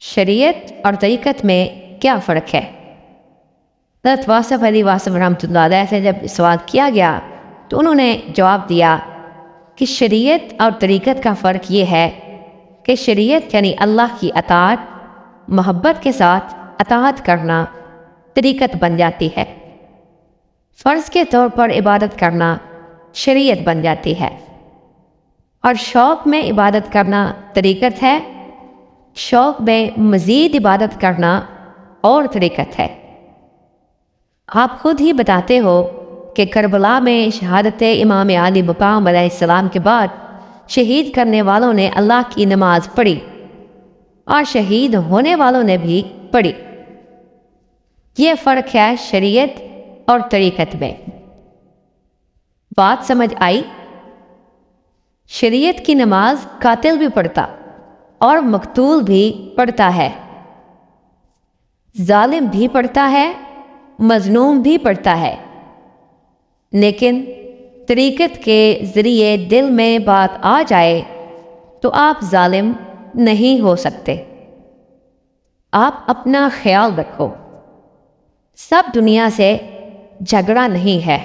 شریعت اور طریقت میں کیا فرق ہے؟ حضرت واصف علی واصف رحمۃ اللہ علیہ سے جب سوال کیا گیا تو انہوں نے جواب دیا کہ شریعت اور طریقت کا فرق یہ ہے کہ شریعت یعنی اللہ کی اطاعت محبت کے ساتھ اطاعت کرنا طریقت بن جاتی ہے، فرض کے طور پر عبادت کرنا شریعت بن جاتی ہے، اور شوق میں عبادت کرنا طریقت ہے، شوق میں مزید عبادت کرنا اور طریقت ہے۔ آپ خود ہی بتاتے ہو کہ کربلا میں شہادت امام علی مقام علیہ السلام کے بعد شہید کرنے والوں نے اللہ کی نماز پڑھی اور شہید ہونے والوں نے بھی پڑھی۔ یہ فرق ہے شریعت اور طریقت میں۔ بات سمجھ آئی؟ شریعت کی نماز قاتل بھی پڑھتا اور مقتول بھی پڑھتا ہے، ظالم بھی پڑھتا ہے، مظلوم بھی پڑھتا ہے، لیکن طریقت کے ذریعے دل میں بات آ جائے تو آپ ظالم نہیں ہو سکتے۔ آپ اپنا خیال رکھو، سب دنیا سے جھگڑا نہیں ہے۔